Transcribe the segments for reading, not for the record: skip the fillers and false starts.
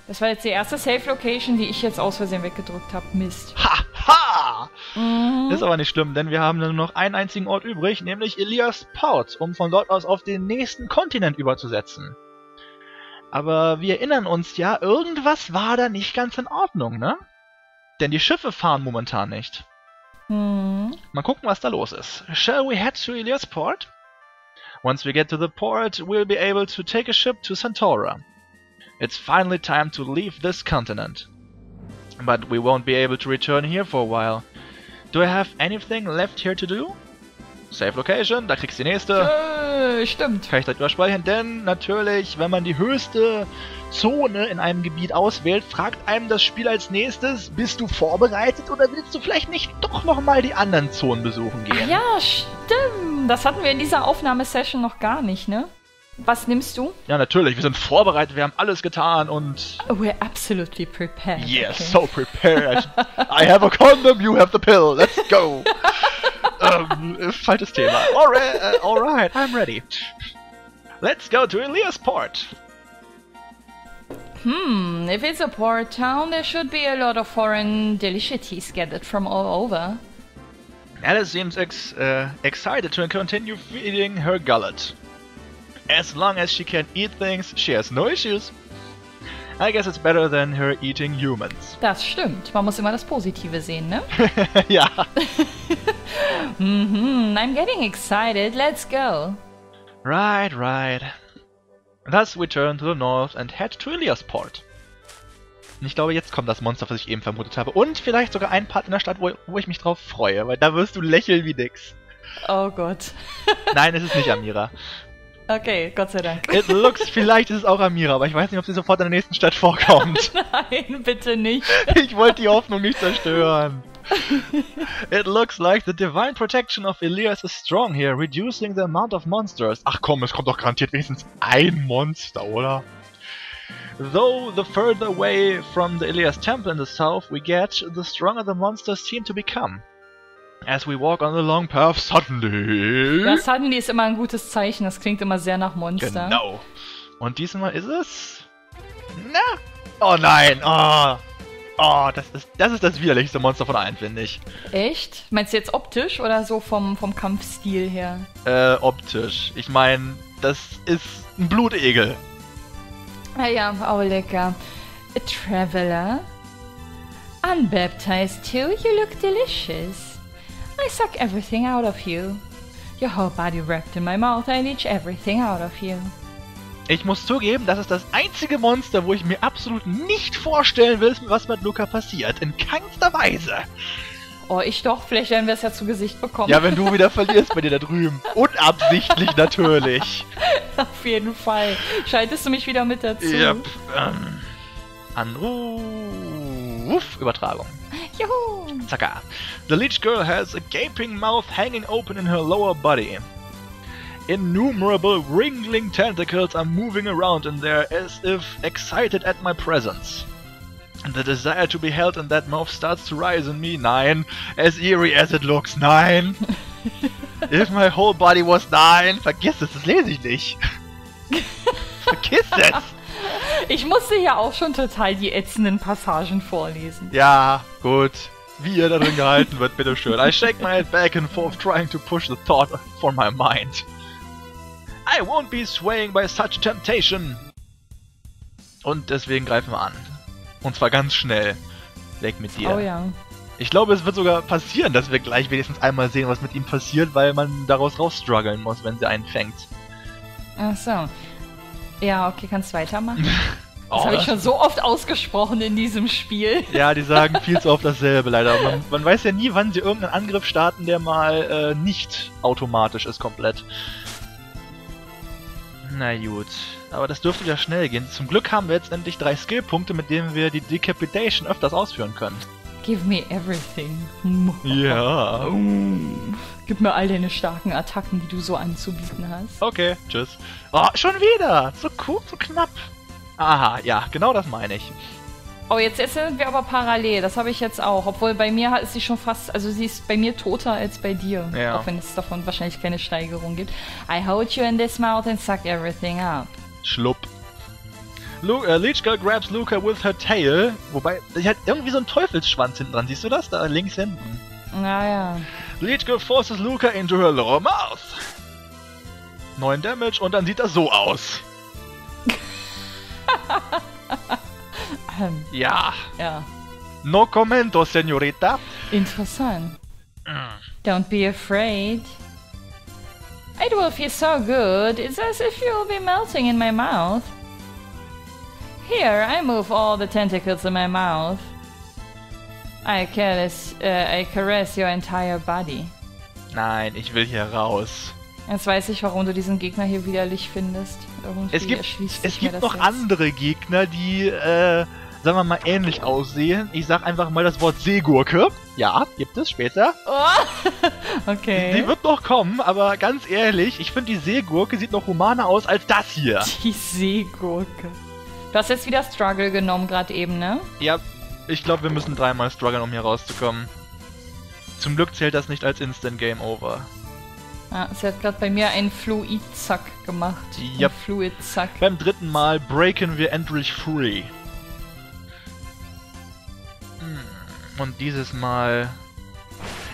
Das war jetzt die erste Safe-Location, die ich jetzt aus Versehen weggedrückt habe. Mist. Ha! Ha! Ist aber nicht schlimm, denn wir haben nur noch einen einzigen Ort übrig, nämlich Elias Port, um von dort aus auf den nächsten Kontinent überzusetzen. Aber wir erinnern uns ja, irgendwas war da nicht ganz in Ordnung, ne? Denn die Schiffe fahren momentan nicht. Mal gucken, was da los ist. Shall we head to Elias Port? Once we get to the port, we'll be able to take a ship to Santora. It's finally time to leave this continent. But we won't be able to return here for a while. Do I have anything left here to do? Save Location, da kriegst du die nächste. Stimmt. Kann ich direkt überspeichern, denn natürlich, wenn man die höchste Zone in einem Gebiet auswählt, fragt einem das Spiel als nächstes, bist du vorbereitet oder willst du vielleicht nicht doch nochmal die anderen Zonen besuchen gehen? Ach ja, stimmt. Das hatten wir in dieser Aufnahmesession noch gar nicht, ne? Was nimmst du? Ja, natürlich, wir sind vorbereitet, wir haben alles getan und... We're absolutely prepared. Yes, okay. so prepared. I have a condom, you have the pill, let's go. Falsches Thema. Alright, I'm ready. Let's go to Elias Port. If it's a port town, there should be a lot of foreign delicities gathered from all over. Alice seems excited to continue feeding her gullet. As long as she can eat things, she has no issues. I guess it's better than her eating humans. Das stimmt. Man muss immer das Positive sehen, ne? Ja. I'm getting excited. Let's go. Right. Thus we turn to the north and head to Elias Port. Und ich glaube, jetzt kommt das Monster, was ich eben vermutet habe. Und vielleicht sogar ein Part in der Stadt, wo ich mich drauf freue, weil da wirst du lächeln wie nix. Oh Gott. Nein, es ist nicht Amira. Okay, Gott sei Dank. It looks, vielleicht ist es auch Amira, aber ich weiß nicht, ob sie sofort in der nächsten Stadt vorkommt. Nein, bitte nicht. Ich wollte die Hoffnung nicht zerstören. It looks like the divine protection of Elias is strong here, reducing the amount of monsters. Ach komm, es kommt doch garantiert wenigstens ein Monster, oder? Though the further away from the Elias temple in the south we get, the stronger the monsters seem to become. As we walk on the long path, suddenly... Ja, suddenly ist immer ein gutes Zeichen. Das klingt immer sehr nach Monster. Genau. Und diesmal ist es... Na? Oh nein! Oh, das ist das widerlichste Monster von allen, finde ich. Echt? Meinst du jetzt optisch oder so vom Kampfstil her? Optisch. Ich meine, das ist ein Blutegel. Ah ja, auch lecker. A traveler? Unbaptized too? You look delicious. I suck everything out of you. Your whole body wrapped in my mouth, I leech everything out of you. Ich muss zugeben, das ist das einzige Monster, wo ich mir absolut nicht vorstellen will, was mit Luca passiert. In keinster Weise. Oh, ich doch. Vielleicht werden wir es ja zu Gesicht bekommen. Ja, wenn du wieder verlierst bei dir da drüben. Unabsichtlich natürlich. Auf jeden Fall. Schaltest du mich wieder mit dazu? Yep. Anruf. Übertragung. Juhu. Zacka. The leech girl has a gaping mouth hanging open in her lower body. Innumerable wriggling tentacles are moving around in there as if excited at my presence. The desire to be held in that mouth starts to rise in me. Nein. As eerie as it looks. Nein. If my whole body was... Nein. Vergiss es, das lese ich nicht. Vergiss es. Ich musste ja auch schon total die ätzenden Passagen vorlesen. Ja, gut. Wie er da drin gehalten wird, bitteschön. I shake my head back and forth trying to push the thought from my mind. I won't be swaying by such temptation. Und deswegen greifen wir an. Und zwar ganz schnell. Weg mit dir. Oh ja. Ich glaube, es wird sogar passieren, dass wir gleich wenigstens einmal sehen, was mit ihm passiert, weil man daraus rausstruggeln muss, wenn sie einen fängt. Ach so. Ja, okay, kannst weitermachen. Das Oh, habe ich schon so oft ausgesprochen in diesem Spiel. Ja, die sagen viel zu oft dasselbe leider. Man weiß ja nie, wann sie irgendeinen Angriff starten, der mal nicht automatisch ist komplett. Na gut, aber das dürfte ja schnell gehen. Zum Glück haben wir jetzt endlich 3 Skillpunkte, mit denen wir die Decapitation öfters ausführen können. Give me everything. Ja. Gib mir all deine starken Attacken, die du so anzubieten hast. Okay, tschüss. Oh, schon wieder! So cool, so knapp. Aha, ja, genau das meine ich. Oh, jetzt sind wir aber parallel. Das habe ich jetzt auch. Obwohl bei mir ist sie schon fast... Also sie ist bei mir toter als bei dir. Ja. Auch wenn es davon wahrscheinlich keine Steigerung gibt. I hold you in this mouth and suck everything up. Schlupp. Leech Girl grabs Luca with her tail. Wobei, sie hat irgendwie so einen Teufelsschwanz hinten dran. Siehst du das? Da links hinten. Naja. Leech Girl forces Luca into her lower mouth. 9 Damage und dann sieht das so aus. Ja. Ja. No commento, señorita. Interessant. Don't be afraid. It will feel so good. It's as if you'll be melting in my mouth. Here, I move all the tentacles in my mouth. I caress your entire body. Nein, ich will hier raus. Jetzt weiß ich, warum du diesen Gegner hier widerlich findest. Irgendwie Es gibt noch andere Gegner, die, sagen wir mal, ähnlich aussehen. Ich sag einfach mal das Wort Seegurke. Ja, gibt es später. Oh, okay. Die wird noch kommen, aber ganz ehrlich, ich finde die Seegurke sieht noch humaner aus als das hier. Die Seegurke. Du hast jetzt wieder Struggle genommen, gerade eben, ne? Ja, ich glaube, wir müssen 3-mal strugglen, um hier rauszukommen. Zum Glück zählt das nicht als Instant Game Over. Ja, sie hat gerade bei mir einen Fluid-Zack gemacht. Ja. Fluid-Zack. Beim 3. Mal breaken wir endlich free. Und dieses Mal...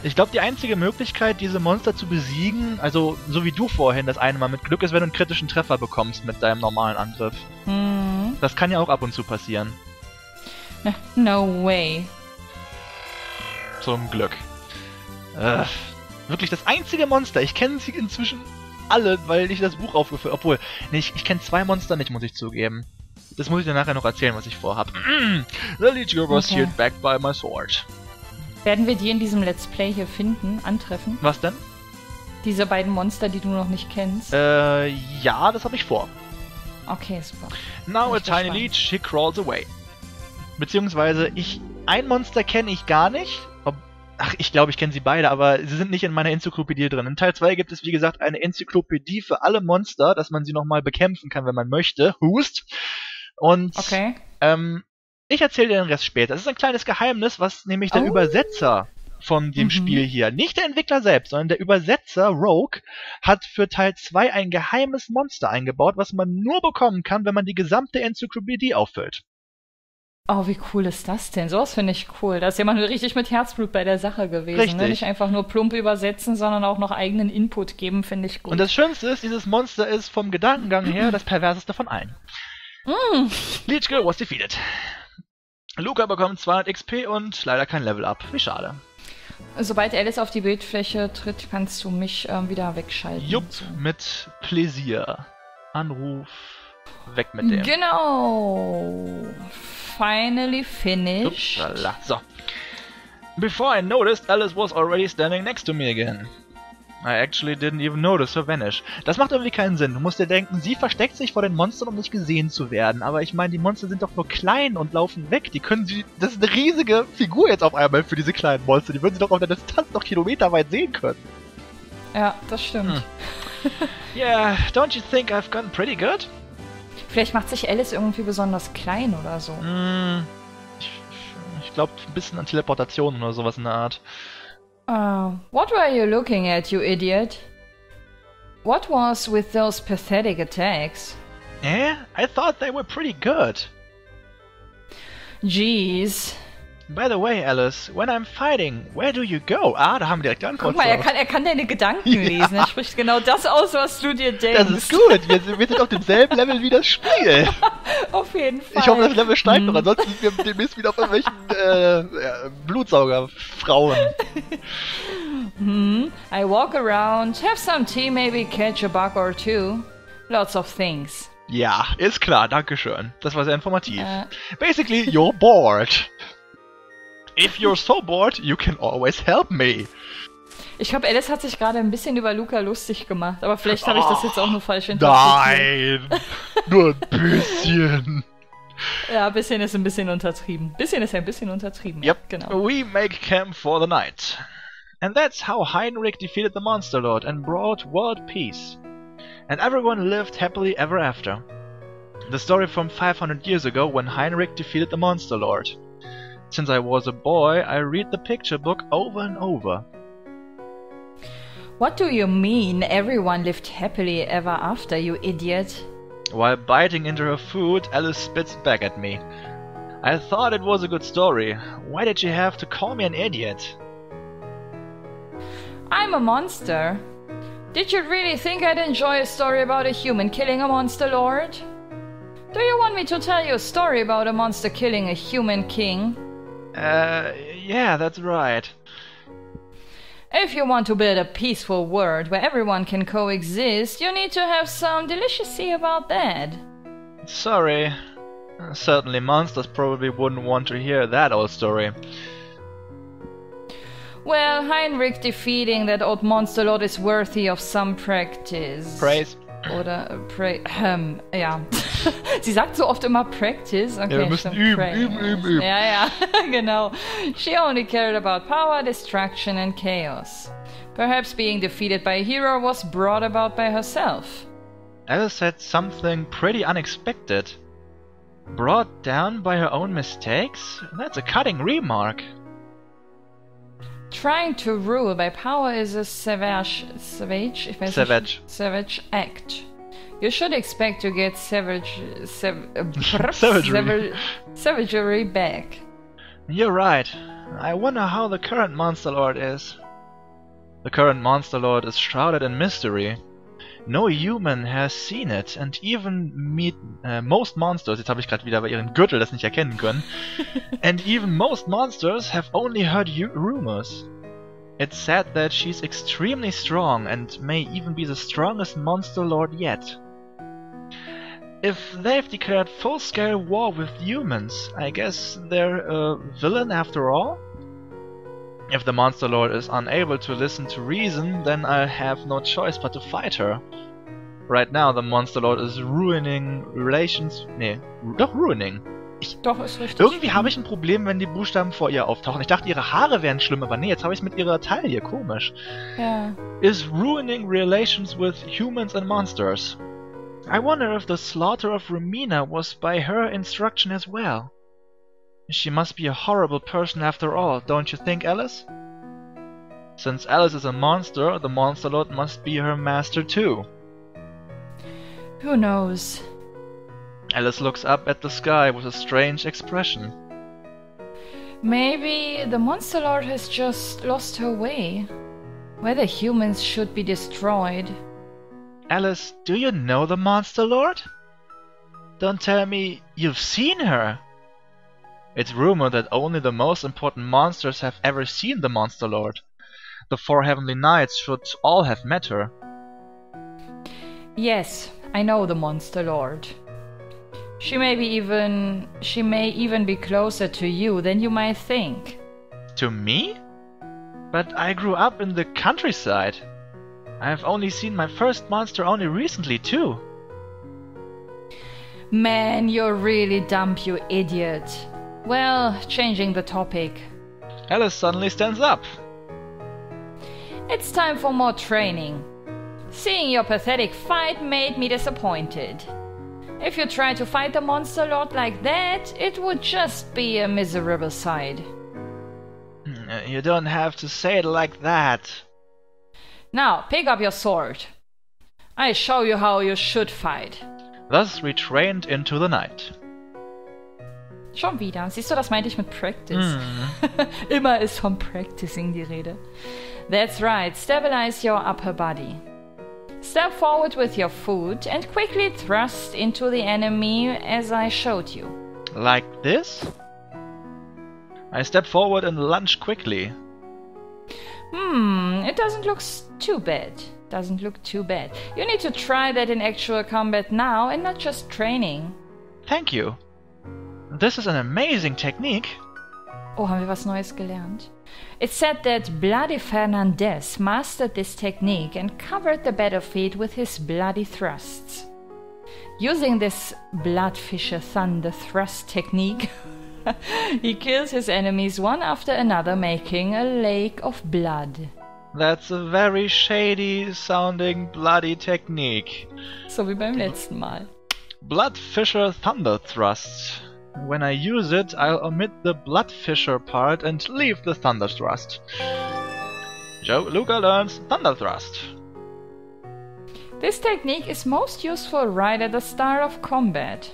Ich glaube, die einzige Möglichkeit, diese Monster zu besiegen, also so wie du vorhin das eine Mal mit Glück, ist, wenn du einen kritischen Treffer bekommst mit deinem normalen Angriff. Das kann ja auch ab und zu passieren. No way. Zum Glück. Wirklich das einzige Monster. Ich kenne sie inzwischen alle, weil ich das Buch aufgeführt habe. Obwohl, nee, ich kenne 2 Monster nicht, muss ich zugeben. Das muss ich dir nachher noch erzählen, was ich vorhab. The Leech Girl was healed back by my sword. Werden wir die in diesem Let's Play hier finden, antreffen? Was denn? Diese beiden Monster, die du noch nicht kennst? Ja, das habe ich vor. Okay, super. Now a tiny leech, she crawls away. Beziehungsweise, ein Monster kenne ich gar nicht. Ach, ich glaube, ich kenne sie beide, aber sie sind nicht in meiner Enzyklopädie drin. In Teil 2 gibt es, wie gesagt, eine Enzyklopädie für alle Monster, dass man sie nochmal bekämpfen kann, wenn man möchte. Hust. Und okay. Ich erzähle dir den Rest später. Das ist ein kleines Geheimnis, was nämlich der Übersetzer von dem Spiel hier, nicht der Entwickler selbst, sondern der Übersetzer, Rogue, hat für Teil 2 ein geheimes Monster eingebaut, was man nur bekommen kann, wenn man die gesamte Enzyklopädie auffüllt. Oh, wie cool ist das denn? Sowas finde ich cool. Da ist jemand richtig mit Herzblut bei der Sache gewesen. Richtig. Ne? Nicht einfach nur plump übersetzen, sondern auch noch eigenen Input geben, finde ich gut. Und das Schönste ist, dieses Monster ist vom Gedankengang her das perverseste von allen. Leech Girl was defeated. Luca bekommt 200 XP und leider kein Level-Up. Wie schade. Sobald Alice auf die Bildfläche tritt, kannst du mich wieder wegschalten. Jupp, so. Mit Pläsier. Anruf, weg mit dem. Genau. Finally finished. Upsala. So. Before I noticed, Alice was already standing next to me again. I actually didn't even notice her vanish. Das macht irgendwie keinen Sinn. Du musst dir denken, sie versteckt sich vor den Monstern, um nicht gesehen zu werden. Aber ich meine, die Monster sind doch nur klein und laufen weg. Das ist eine riesige Figur jetzt auf einmal für diese kleinen Monster. Die würden sie doch auf der Distanz noch kilometerweit sehen können. Ja, das stimmt. Yeah, don't you think I've gotten pretty good? Vielleicht macht sich Alice irgendwie besonders klein oder so. Ich glaube, ein bisschen an Teleportation oder sowas in der Art. What were you looking at, you idiot? What was with those pathetic attacks? I thought they were pretty good. Jeez. By the way, Alice, when I'm fighting, where do you go? Da haben wir direkt die Antwort. Guck mal, er kann deine Gedanken lesen. Er spricht genau das aus, was du dir denkst. Das ist gut. Wir sind auf demselben Level wie das Spiel. Auf jeden Fall. Ich hoffe, das Level steigt noch. Ansonsten sind wir demnächst wieder auf irgendwelchen Blutsauger-Frauen. I walk around, have some tea, maybe catch a bug or two. Lots of things. Ja, ist klar. Dankeschön. Das war sehr informativ. Basically, you're bored. If you're so bored, you can always help me. Ich glaube, Alice hat sich gerade ein bisschen über Luca lustig gemacht, aber vielleicht habe ich das jetzt auch nur falsch interpretiert. Nein, nur ein bisschen. Ja, ein bisschen ist ein bisschen untertrieben. Bisschen ist ein bisschen untertrieben. Yep, genau. We make camp for the night. And that's how Heinrich defeated the Monster Lord and brought world peace. And everyone lived happily ever after. The story from 500 years ago when Heinrich defeated the Monster Lord. Since I was a boy, I read the picture book over and over. What do you mean everyone lived happily ever after, you idiot? While biting into her food, Alice spits back at me. I thought it was a good story. Why did you have to call me an idiot? I'm a monster. Did you really think I'd enjoy a story about a human killing a monster lord? Do you want me to tell you a story about a monster killing a human king? Yeah, that's right. If you want to build a peaceful world where everyone can coexist, you need to have some delicacy about that. Sorry. Certainly monsters probably wouldn't want to hear that old story. Well, Heinrich defeating that old monster lord is worthy of some practice. Praise. Oder ja. Sie sagt so oft immer practice. Okay, ja, wir müssen üben. Ja, genau. She only cared about power, destruction and chaos. Perhaps being defeated by a hero was brought about by herself. Alice said something pretty unexpected. Brought down by her own mistakes? That's a cutting remark. Trying to rule by power is a savage act. You should expect to get savagery back. You're right. I wonder how the current Monster Lord is. The current Monster Lord is shrouded in mystery. No human has seen it, and even most monsters, jetzt habe ich gerade wieder bei ihren Gürtel das nicht erkennen können, and even most monsters have only heard rumors. It's said that she's extremely strong and may even be the strongest monster lord yet. If they've declared full-scale war with humans, I guess they're a villain after all? If the monster lord is unable to listen to reason, then I have no choice but to fight her. Right now the monster lord is ruining relations... Nee, doch ruining. Doch, ist richtig. Irgendwie habe ich ein Problem, wenn die Buchstaben vor ihr auftauchen. Ich dachte, ihre Haare wären schlimm, aber nee, jetzt habe ich es mit ihrer Taille. Komisch. Ja. Is ruining relations with humans and monsters. I wonder if the slaughter of Romina was by her instruction as well. She must be a horrible person after all, don't you think, Alice? Since Alice is a monster, the Monster Lord must be her master too. Who knows? Alice looks up at the sky with a strange expression. Maybe the Monster Lord has just lost her way. Whether humans should be destroyed. Alice, do you know the Monster Lord? Don't tell me you've seen her. It's rumored that only the most important monsters have ever seen the Monster Lord. The 4 Heavenly Knights should all have met her. Yes, I know the Monster Lord. She may even be closer to you than you might think. To me? But I grew up in the countryside. I've only seen my first monster only recently too. Man, you're really dumb, you idiot. Well, changing the topic. Alice suddenly stands up. It's time for more training. Seeing your pathetic fight made me disappointed. If you try to fight the Monster Lord like that, it would just be a miserable sight. You don't have to say it like that. Now, pick up your sword. I show you how you should fight. Thus we trained into the night. Schon wieder. Siehst du, das meinte ich mit Practice. Immer ist vom Practicing die Rede. That's right. Stabilize your upper body. Step forward with your foot and quickly thrust into the enemy as I showed you. Like this? I step forward and lunge quickly. It doesn't look too bad. Doesn't look too bad. You need to try that in actual combat now and not just training. Thank you. This is an amazing technique. Oh, haben wir was Neues gelernt? It's said that Bloody Fernandez mastered this technique and covered the battlefield with his bloody thrusts. Using this Bloodfisher Thunder thrust technique, he kills his enemies one after another, making a lake of blood. That's a very shady sounding bloody technique. So wie beim letzten Mal. Bloodfisher Thunder Thrust. When I use it, I'll omit the Bloodfisher part and leave the Thunder Thrust. Luca learns Thunder Thrust. This technique is most useful right at the start of combat.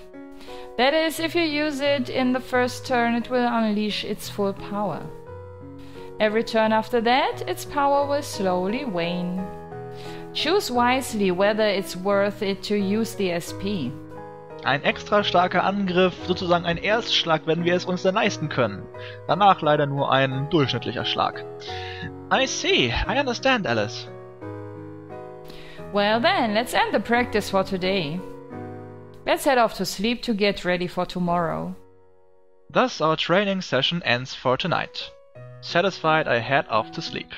That is, if you use it in the first turn, it will unleash its full power. Every turn after that, its power will slowly wane. Choose wisely whether it's worth it to use the SP. Ein extra starker Angriff, sozusagen ein Erstschlag, wenn wir es uns dann leisten können. Danach leider nur ein durchschnittlicher Schlag. I see, I understand, Alice. Well then, let's end the practice for today. Let's head off to sleep to get ready for tomorrow. Thus our training session ends for tonight. Satisfied, I head off to sleep.